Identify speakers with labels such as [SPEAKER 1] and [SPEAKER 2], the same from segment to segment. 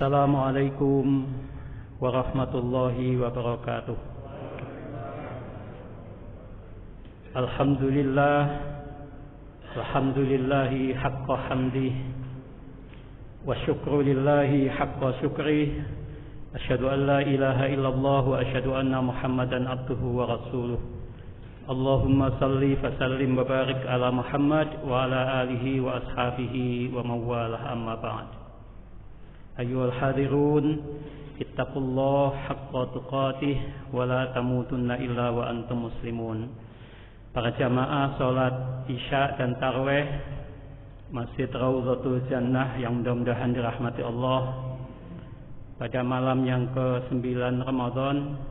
[SPEAKER 1] Assalamualaikum warahmatullahi wabarakatuh. Alhamdulillahi haqqa hamdih wa syukru lillahi haqqa syukrih. Asyhadu an la ilaha illallah wa asyhadu anna Muhammadan abduhu wa rasuluh. Allahumma salli fa sallim wa barik ala Muhammad wa ala alihi wa ashabihi wa mawalah, amma ba'd. Ayyuhal hadirun, ittaqullah haqqa tuqatih wa la tamutunna illa wa antum muslimun. Para jamaah salat Isya dan Tarawih Masjid Raudhatul Jannah yang mudah-mudahan dirahmati Allah pada malam yang ke-9 Ramadan.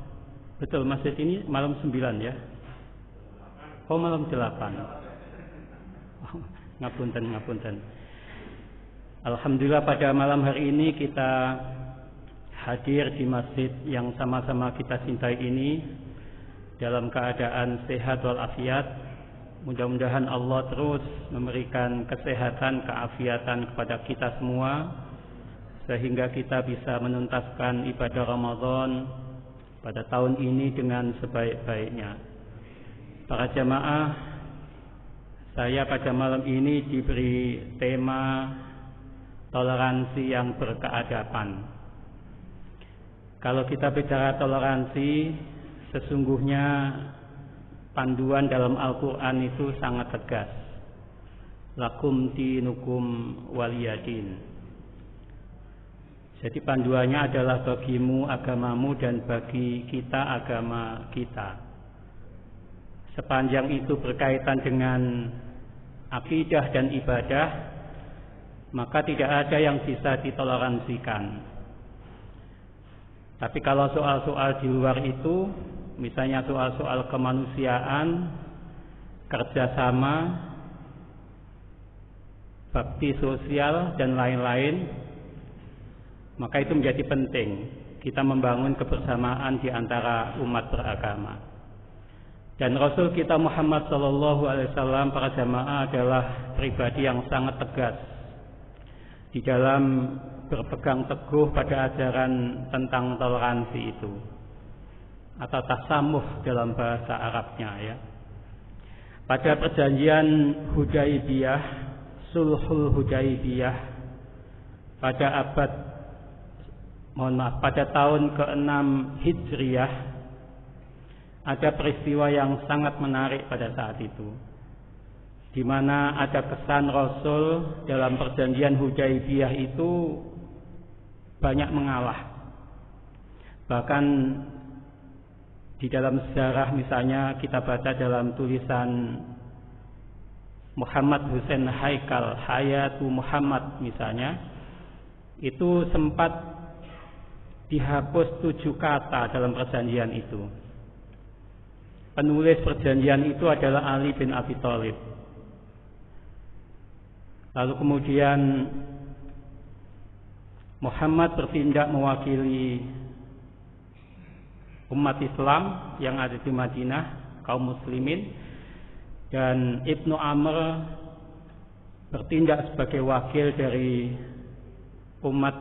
[SPEAKER 1] Betul, masjid ini malam 9 ya? Oh, malam 8. Ngapunten. Alhamdulillah pada malam hari ini kita hadir di masjid yang sama-sama kita cintai ini dalam keadaan sehat walafiat. Mudah-mudahan Allah terus memberikan kesehatan, keafiatan kepada kita semua sehingga kita bisa menuntaskan ibadah Ramadan pada tahun ini dengan sebaik-baiknya. Para jamaah, saya pada malam ini diberi tema toleransi yang berkeadaban. Kalau kita bicara toleransi, sesungguhnya panduan dalam Al-Quran itu sangat tegas. Lakum dinukum waliyadin. Jadi panduannya adalah bagimu agamamu dan bagi kita agama kita. Sepanjang itu berkaitan dengan akidah dan ibadah, maka tidak ada yang bisa ditoleransikan. Tapi kalau soal-soal di luar itu, misalnya soal-soal kemanusiaan, kerjasama, bakti sosial, dan lain-lain, maka itu menjadi penting kita membangun kebersamaan di antara umat beragama. Dan Rasul kita Muhammad SAW, para jamaah, adalah pribadi yang sangat tegas di dalam berpegang teguh pada ajaran tentang toleransi itu, atau tasamuh dalam bahasa Arabnya ya. Pada perjanjian Hudaibiyah, Sulhul Hudaibiyah, pada tahun ke-6 Hijriyah, ada peristiwa yang sangat menarik pada saat itu, di mana ada kesan Rasul dalam perjanjian Hudaibiyah itu banyak mengalah. Bahkan di dalam sejarah, misalnya kita baca dalam tulisan Muhammad Hussein Haikal, Hayatu Muhammad misalnya, itu sempat dihapus 7 kata dalam perjanjian itu. Penulis perjanjian itu adalah Ali bin Abi Thalib. Lalu kemudian Muhammad bertindak mewakili umat Islam yang ada di Madinah, kaum muslimin, dan Ibnu Amr bertindak sebagai wakil dari umat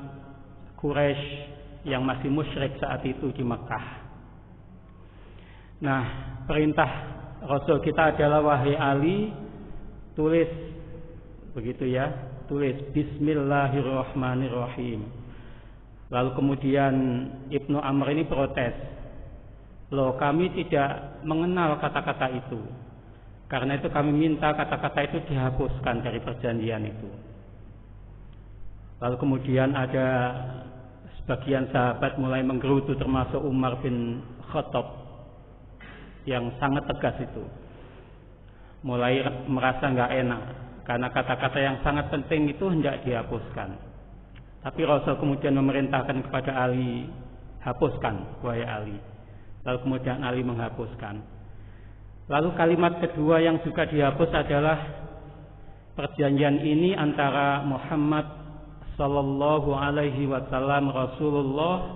[SPEAKER 1] Quraisy yang masih musyrik saat itu di Mekah. Nah, perintah Rasul kita adalah, wahai Ali, tulis begitu ya, tulis Bismillahirrahmanirrahim. Lalu kemudian Ibnu Amr ini protes, loh, kami tidak mengenal kata-kata itu, karena itu kami minta kata-kata itu dihapuskan dari perjanjian itu. Lalu kemudian ada sebagian sahabat mulai menggerutu, termasuk Umar bin Khattab yang sangat tegas itu, mulai merasa nggak enak karena kata-kata yang sangat penting itu hendak dihapuskan. Tapi Rasul kemudian memerintahkan kepada Ali, hapuskan wahai Ali. Lalu kemudian Ali menghapuskan. Lalu kalimat kedua yang juga dihapus adalah perjanjian ini antara Muhammad sallallahu alaihi wasallam Rasulullah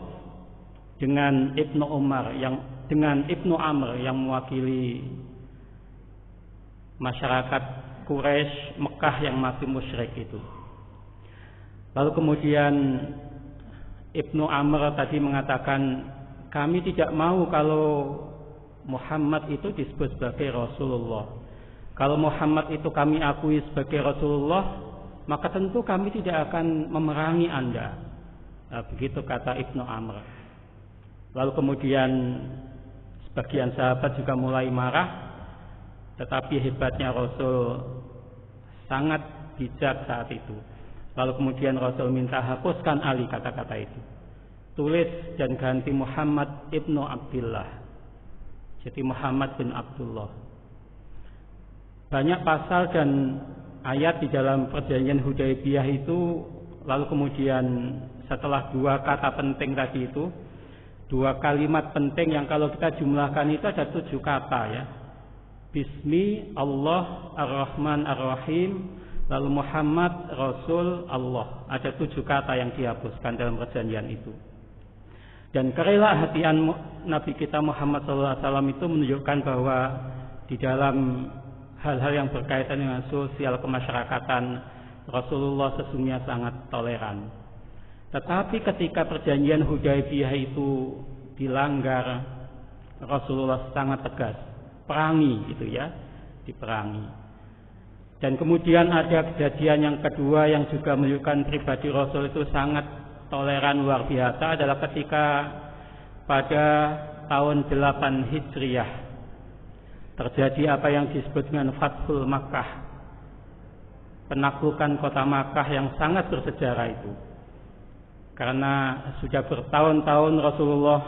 [SPEAKER 1] dengan Ibnu Amr yang mewakili masyarakat Quraisy Mekah yang masih musyrik itu. Lalu kemudian Ibnu Amr tadi mengatakan, kami tidak mau kalau Muhammad itu disebut sebagai Rasulullah. Kalau Muhammad itu kami akui sebagai Rasulullah, maka tentu kami tidak akan memerangi Anda. Nah, begitu kata Ibnu Amr. Lalu kemudian sebagian sahabat juga mulai marah, tetapi hebatnya Rasul sangat bijak saat itu. Lalu kemudian Rasul minta hapuskan Ali kata-kata itu. Tulis dan ganti Muhammad ibnu Abdullah. Jadi Muhammad bin Abdullah. Banyak pasal dan ayat di dalam perjanjian Hudaybiyah itu, lalu kemudian setelah dua kata penting tadi itu, dua kalimat penting yang kalau kita jumlahkan itu ada 7 kata ya. Bismi Allah Ar-Rahman Ar-Rahim, lalu Muhammad Rasul Allah. Ada 7 kata yang dihapuskan dalam perjanjian itu. Dan kerelaan hati Nabi kita Muhammad SAW itu menunjukkan bahwa di dalam hal-hal yang berkaitan dengan sosial kemasyarakatan, Rasulullah sesungguhnya sangat toleran. Tetapi ketika perjanjian Hudaybiyah itu dilanggar, Rasulullah sangat tegas, perangi gitu ya, diperangi. Dan kemudian ada kejadian yang kedua yang juga menunjukkan pribadi Rasul itu sangat toleran luar biasa, adalah ketika pada tahun 8 Hijriah terjadi apa yang disebut dengan Fathul Makkah, penaklukan kota Makkah yang sangat bersejarah itu. Karena sudah bertahun-tahun Rasulullah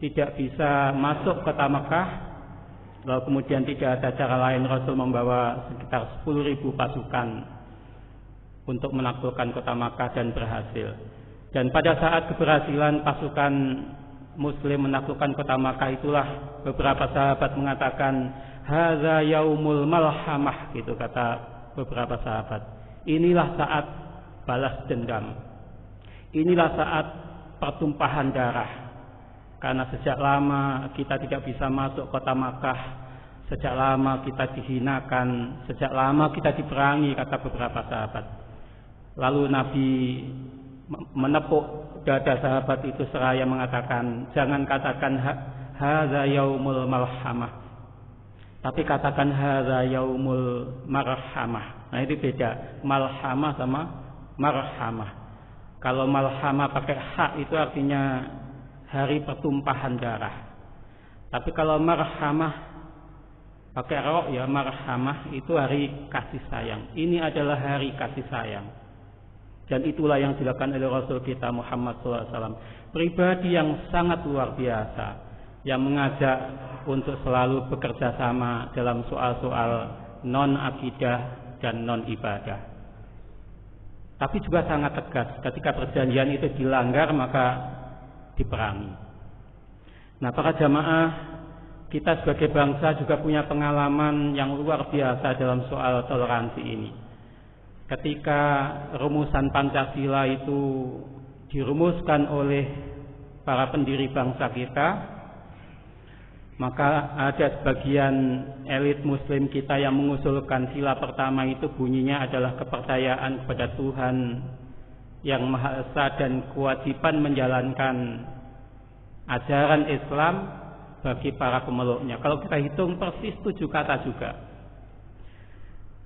[SPEAKER 1] tidak bisa masuk kota Makkah, lalu kemudian tidak ada cara lain, Rasul membawa sekitar 10.000 pasukan untuk menaklukkan kota Makkah dan berhasil. Dan pada saat keberhasilan pasukan Muslim menaklukkan kota Makkah itulah beberapa sahabat mengatakan, hadza yaumul malhamah, gitu kata beberapa sahabat. Inilah saat balas dendam. Inilah saat pertumpahan darah. Karena sejak lama kita tidak bisa masuk kota Makkah, sejak lama kita dihinakan, sejak lama kita diperangi, kata beberapa sahabat. Lalu Nabi menepuk dada sahabat itu seraya mengatakan, jangan katakan hadza yaumul malhamah, tapi katakan hadza yaumul marhamah. Nah itu beda, malhamah sama marhamah. Kalau malhamah pakai hak itu artinya hari pertumpahan darah. Tapi kalau marhamah pakai ra ya, marhamah itu hari kasih sayang. Ini adalah hari kasih sayang. Dan itulah yang dilakukan oleh Rasul kita Muhammad SAW. Pribadi yang sangat luar biasa, yang mengajak untuk selalu bekerja sama dalam soal-soal non-akidah dan non-ibadah. Tapi juga sangat tegas, ketika perjanjian itu dilanggar maka diperangi. Nah para jamaah, kita sebagai bangsa juga punya pengalaman yang luar biasa dalam soal toleransi ini. Ketika rumusan Pancasila itu dirumuskan oleh para pendiri bangsa kita, maka ada sebagian elit muslim kita yang mengusulkan sila pertama itu bunyinya adalah kepercayaan kepada Tuhan yang Maha Esa dan kewajiban menjalankan ajaran Islam bagi para pemeluknya. Kalau kita hitung persis 7 kata juga.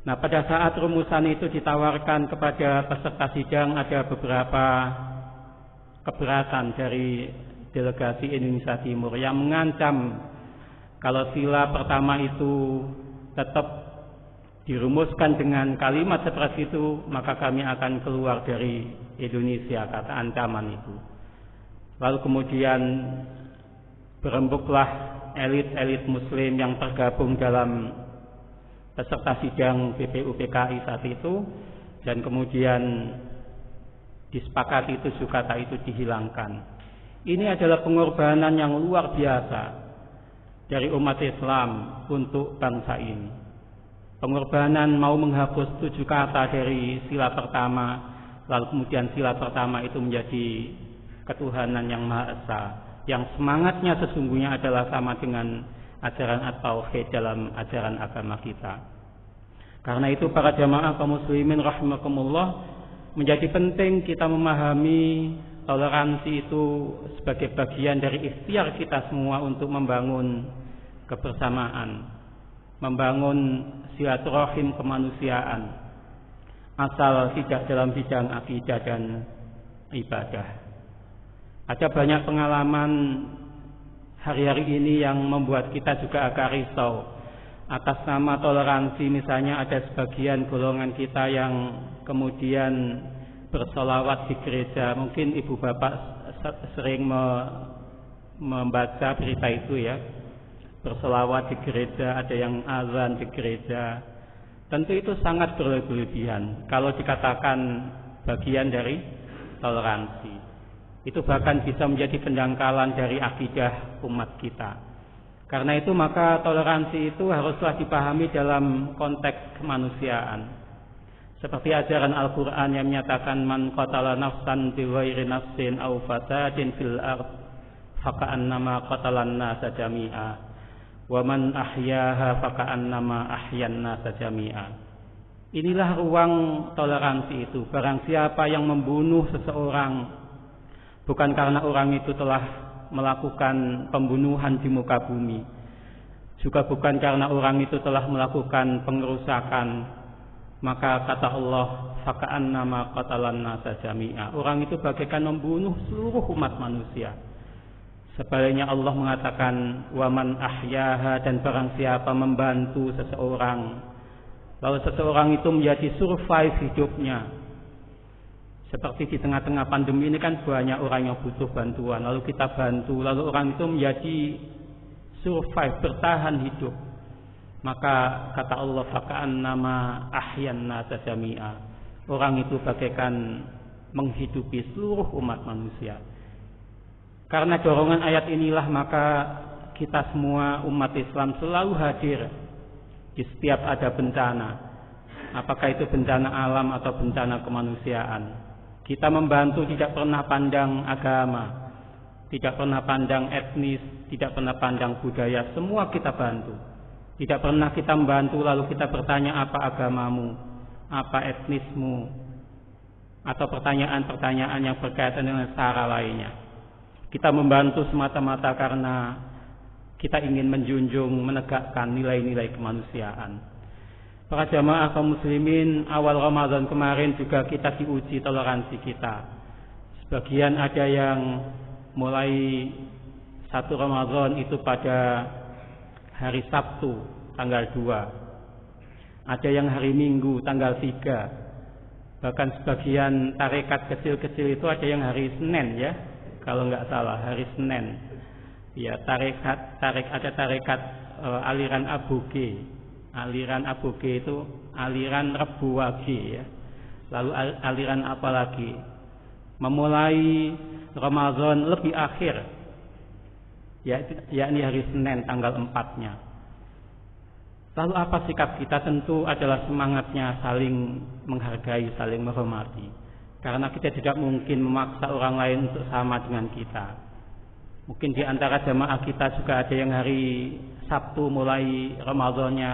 [SPEAKER 1] Nah pada saat rumusan itu ditawarkan kepada peserta sidang, ada beberapa keberatan dari delegasi Indonesia Timur yang mengancam kalau sila pertama itu tetap dirumuskan dengan kalimat seperti itu, maka kami akan keluar dari Indonesia, kata ancaman itu. Lalu kemudian berembuklah elit-elit muslim yang tergabung dalam peserta sidang BPUPKI saat itu, dan kemudian disepakati 7 kata itu dihilangkan. Ini adalah pengorbanan yang luar biasa dari umat Islam untuk bangsa ini. Pengorbanan mau menghapus 7 kata dari sila pertama, lalu kemudian sila pertama itu menjadi ketuhanan yang Maha Esa, yang semangatnya sesungguhnya adalah sama dengan ajaran at-tauhid dalam ajaran agama kita. Karena itu para jamaah kaum muslimin rahimakumullah, menjadi penting kita memahami toleransi itu sebagai bagian dari ikhtiar kita semua untuk membangun kebersamaan, membangun silaturahim kemanusiaan, asal tidak dalam bidang akidah dan ibadah. Ada banyak pengalaman hari-hari ini yang membuat kita juga agak risau. Atas nama toleransi misalnya ada sebagian golongan kita yang kemudian bersolawat di gereja. Mungkin ibu bapak sering membaca berita itu ya. Bersolawat di gereja, ada yang azan di gereja. Tentu itu sangat berlebihan kalau dikatakan bagian dari toleransi. Itu bahkan bisa menjadi pendangkalan dari akidah umat kita. Karena itu maka toleransi itu haruslah dipahami dalam konteks kemanusiaan. Seperti ajaran Al-Quran yang menyatakan man qatala nafsan bighairi nafsin aw fasadin fil ard faka'annama qatalan nasa jami'a wa man ahyaha faka'annama ahyan nasa jami'a. Inilah ruang toleransi itu. Barang siapa yang membunuh seseorang bukan karena orang itu telah melakukan pembunuhan di muka bumi, juga bukan karena orang itu telah melakukan pengerusakan, maka kata Allah faka'annama qatalan nasa jami'a, orang itu bagaikan membunuh seluruh umat manusia. Sebaliknya Allah mengatakan waman ahyaha, dan barang siapa membantu seseorang lalu seseorang itu menjadi survive hidupnya. Seperti di tengah-tengah pandemi ini kan banyak orang yang butuh bantuan, lalu kita bantu, lalu orang itu menjadi survive, bertahan hidup. Maka kata Allah faka'annama ahyan nasa jami'a, orang itu bagaikan menghidupi seluruh umat manusia. Karena dorongan ayat inilah maka kita semua umat Islam selalu hadir di setiap ada bencana, apakah itu bencana alam atau bencana kemanusiaan. Kita membantu tidak pernah pandang agama, tidak pernah pandang etnis, tidak pernah pandang budaya, semua kita bantu. Tidak pernah kita membantu lalu kita bertanya apa agamamu, apa etnismu, atau pertanyaan-pertanyaan yang berkaitan dengan sara lainnya. Kita membantu semata-mata karena kita ingin menjunjung, menegakkan nilai-nilai kemanusiaan. Para jamaah kaum muslimin, awal Ramadan kemarin juga kita diuji toleransi kita. Sebagian ada yang mulai 1 Ramadan itu pada hari Sabtu tanggal 2. Ada yang hari Minggu tanggal 3. Bahkan sebagian tarekat kecil-kecil itu ada yang hari Senin ya. Kalau enggak salah hari Senin. Ya, ada tarekat aliran Aboge. Aliran Aboge itu aliran Rebu Wage ya. Lalu aliran apa lagi? Memulai Ramadan lebih akhir, yakni hari Senin tanggal 4-nya. Lalu apa sikap kita? Tentu adalah semangatnya saling menghargai, saling menghormati. Karena kita tidak mungkin memaksa orang lain untuk sama dengan kita. Mungkin di antara jamaah kita juga ada yang hari Sabtu mulai Ramadannya,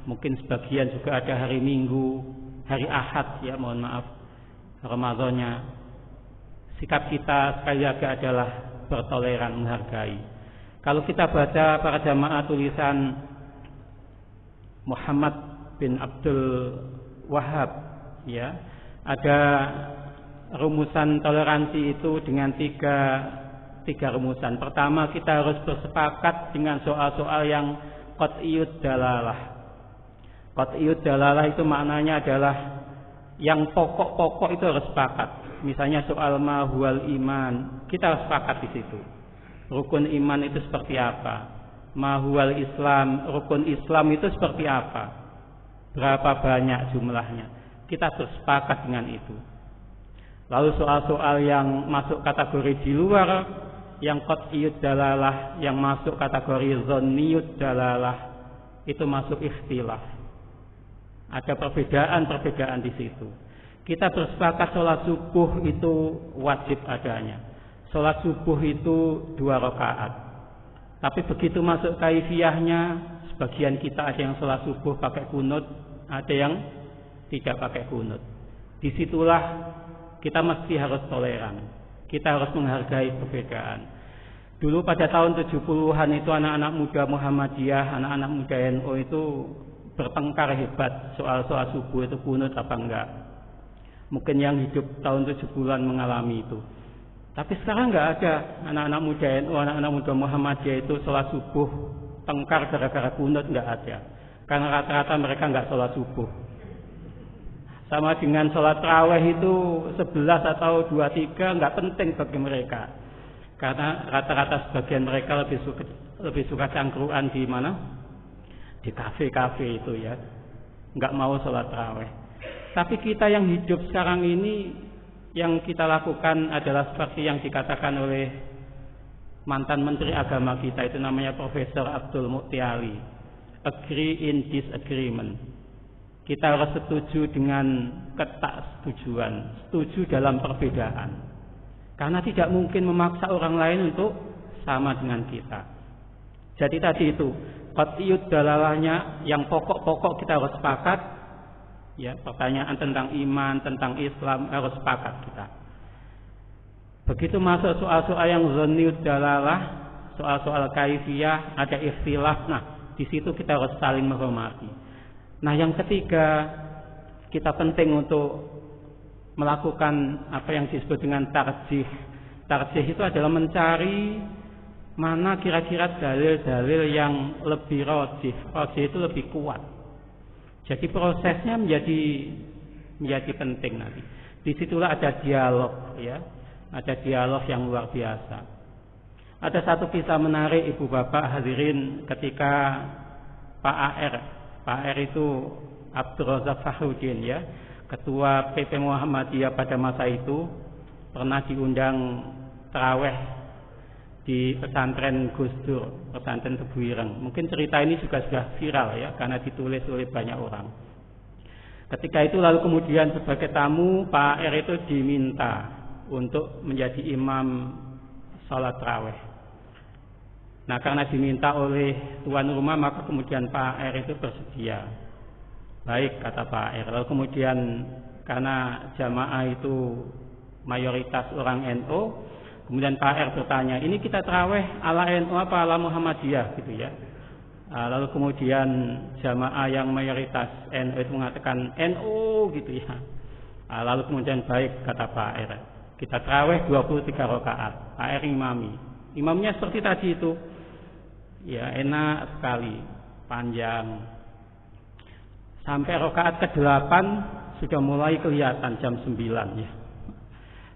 [SPEAKER 1] mungkin sebagian juga ada hari Minggu, hari Ahad ya, mohon maaf, Ramadannya. Sikap kita sekali lagi adalah bertoleran, menghargai. Kalau kita baca para jamaah tulisan Muhammad bin Abdul Wahab ya, ada rumusan toleransi itu dengan tiga rumusan. Pertama, kita harus bersepakat dengan soal-soal yang qat'iyud dalalah. Qat'iyud dalalah itu maknanya adalah yang pokok-pokok itu harus sepakat. Misalnya soal ma huwal iman, kita harus sepakat di situ. Rukun iman itu seperti apa? Ma huwal Islam, rukun Islam itu seperti apa? Berapa banyak jumlahnya? Kita bersepakat dengan itu. Lalu soal-soal yang masuk kategori di luar yang qat'iyud dalalah, yang masuk kategori zonniyud dalalah, itu masuk ikhtilaf. Ada perbedaan-perbedaan di situ. Kita bersepakat sholat subuh itu wajib adanya. Sholat subuh itu 2 rakaat. Tapi begitu masuk kaifiyahnya, sebagian kita ada yang sholat subuh pakai kunut, ada yang tidak pakai kunut. Disitulah kita mesti harus toleran. Kita harus menghargai perbedaan. Dulu pada tahun 70-an itu anak-anak muda Muhammadiyah, anak-anak muda NU itu bertengkar hebat soal-soal subuh itu kunut apa enggak. Mungkin yang hidup tahun 70-an mengalami itu. Tapi sekarang enggak ada anak-anak muda NU, anak-anak muda Muhammadiyah itu sholat subuh tengkar gara-gara kunut, enggak ada. Karena rata-rata mereka enggak sholat subuh. Sama dengan sholat tarawih itu 11 atau 23 enggak penting bagi mereka. Karena rata-rata sebagian mereka lebih suka cangkruan di mana? Di kafe-kafe itu ya. Enggak mau sholat tarawih. Tapi kita yang hidup sekarang ini, yang kita lakukan adalah seperti yang dikatakan oleh mantan Menteri Agama kita, itu namanya Profesor Abdul Muqtiali. Agree in disagreement. Kita harus setuju dengan ketaksetujuan, setuju dalam perbedaan. Karena tidak mungkin memaksa orang lain untuk sama dengan kita. Jadi tadi itu, qat'iyud dalalahnya yang pokok-pokok kita harus sepakat. Ya, pertanyaan tentang iman, tentang Islam harus sepakat kita. Begitu masuk soal-soal yang zanniyud dalalah, soal-soal kaifiyah, ada ikhtilaf. Nah, di situ kita harus saling menghormati. Nah, yang ketiga, kita penting untuk melakukan apa yang disebut dengan tarjih. Tarjih itu adalah mencari mana kira-kira dalil-dalil yang lebih rajih. Rajih itu lebih kuat. Jadi prosesnya menjadi penting nanti. Disitulah ada dialog, ya, ada dialog yang luar biasa. Ada satu kisah menarik ibu bapak hadirin ketika Pak AR itu Abdul Razak Fahrudin, ya, Ketua PP Muhammadiyah pada masa itu, pernah diundang tarawih di pesantren Gus Dur, pesantren Tebuireng. Mungkin cerita ini juga sudah viral ya, karena ditulis oleh banyak orang. Ketika itu lalu kemudian sebagai tamu Pak R itu diminta untuk menjadi imam salat tarawih. Nah, karena diminta oleh tuan rumah, maka kemudian Pak R itu bersedia. Baik, kata Pak R. Lalu kemudian karena jamaah itu mayoritas orang NU, kemudian Pak R bertanya, ini kita tarawih ala NU apa ala Muhammadiyah gitu ya. Lalu kemudian jamaah yang mayoritas NU itu mengatakan NU gitu ya. Lalu kemudian baik, kata Pak R, kita tarawih 23 rakaat. Pak R imami. Imamnya seperti tadi itu. Ya, enak sekali, panjang. Sampai rakaat ke-8 sudah mulai kelihatan jam 9 ya.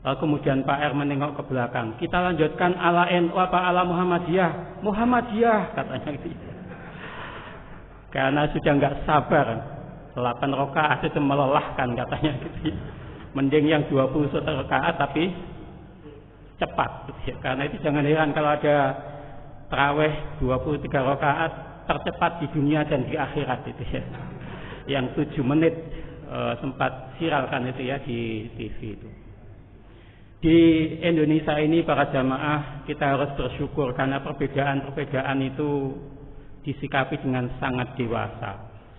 [SPEAKER 1] Lalu kemudian Pak R menengok ke belakang. Kita lanjutkan ala NU apa ala Muhammadiyah? Muhammadiyah katanya gitu. Karena sudah enggak sabar. 8 rakaat itu melelahkan katanya gitu. Mending yang 21 rakaat tapi cepat gitu ya. Karena itu jangan heran kalau ada tarawih 23 rakaat tercepat di dunia dan di akhirat itu ya. Yang 7 menit sempat viral kan itu ya di TV itu. Di Indonesia ini para jamaah kita harus bersyukur karena perbedaan-perbedaan itu disikapi dengan sangat dewasa.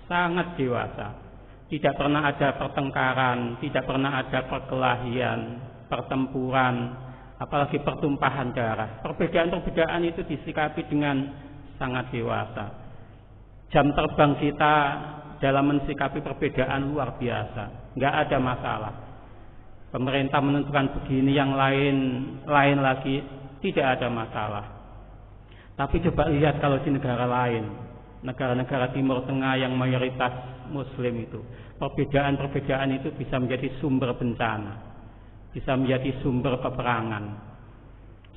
[SPEAKER 1] Sangat dewasa. Tidak pernah ada pertengkaran, tidak pernah ada perkelahian, pertempuran, apalagi pertumpahan darah. Perbedaan-perbedaan itu disikapi dengan sangat dewasa. Jam terbang kita dalam mensikapi perbedaan luar biasa, nggak ada masalah. Pemerintah menentukan begini, yang lain lagi tidak ada masalah. Tapi coba lihat kalau di negara lain, negara-negara Timur Tengah yang mayoritas Muslim itu, perbedaan-perbedaan itu bisa menjadi sumber bencana, bisa menjadi sumber peperangan.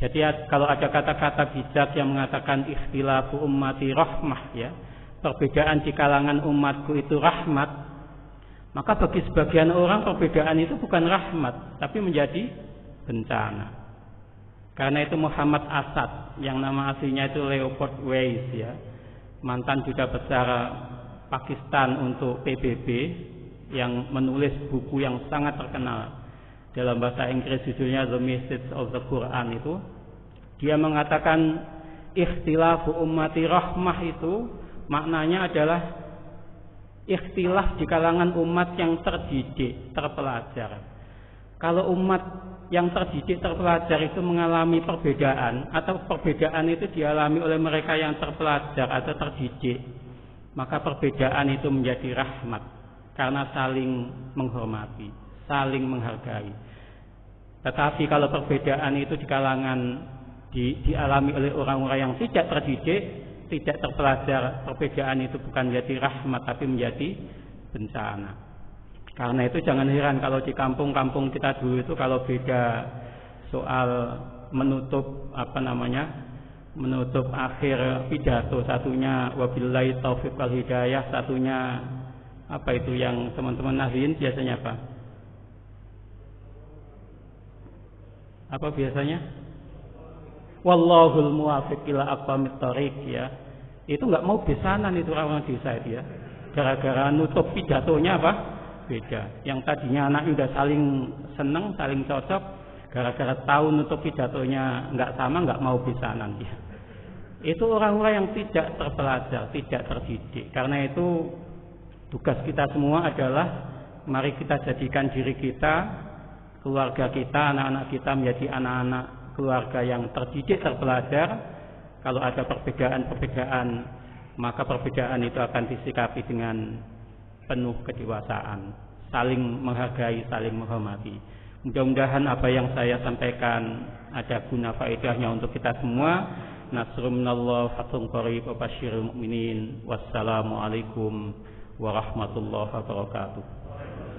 [SPEAKER 1] Jadi kalau ada kata-kata bijak yang mengatakan ikhtilafu ummati rahmah ya, perbedaan di kalangan umatku itu rahmat, maka bagi sebagian orang perbedaan itu bukan rahmat, tapi menjadi bencana. Karena itu Muhammad Asad, yang nama aslinya itu Leopold Weiss ya, mantan duta besar Pakistan untuk PBB, yang menulis buku yang sangat terkenal dalam bahasa Inggris judulnya The Message of the Quran itu, dia mengatakan ikhtilafu ummati rahmah itu maknanya adalah ikhtilaf di kalangan umat yang terdidik, terpelajar. Kalau umat yang terdidik terpelajar itu mengalami perbedaan atau perbedaan itu dialami oleh mereka yang terpelajar atau terdidik, maka perbedaan itu menjadi rahmat karena saling menghormati, saling menghargai. Tetapi kalau perbedaan itu di kalangan dialami oleh orang-orang yang tidak terdidik, tidak terpelajar, perbedaan itu bukan menjadi rahmat tapi menjadi bencana. Karena itu jangan heran kalau di kampung-kampung kita dulu itu kalau beda soal menutup menutup akhir pidato, satunya wabillahi taufiq wal hidayah, satunya apa itu yang teman-teman nahliin biasanya apa? Apa biasanya? Wallahul muwaffiq ila aqwamit thoriq ya. Itu enggak mau besanan itu orang desa itu ya. Gara-gara nutup pidatonya apa? Beda. Yang tadinya anaknya udah saling seneng, saling cocok, gara-gara tahu nutup pidatonya enggak sama, enggak mau besanan ya. Itu orang-orang yang tidak terpelajar, tidak terdidik. Karena itu tugas kita semua adalah mari kita jadikan diri kita, keluarga kita, anak-anak kita menjadi anak-anak keluarga yang terdidik, terpelajar. Kalau ada perbedaan-perbedaan, maka perbedaan itu akan disikapi dengan penuh kedewasaan, saling menghargai, saling menghormati. Mudah-mudahan apa yang saya sampaikan ada guna faedahnya untuk kita semua. Nasrun minallah, fathun qarib, wa basyiril mu'minin. Wassalamualaikum warahmatullahi wabarakatuh.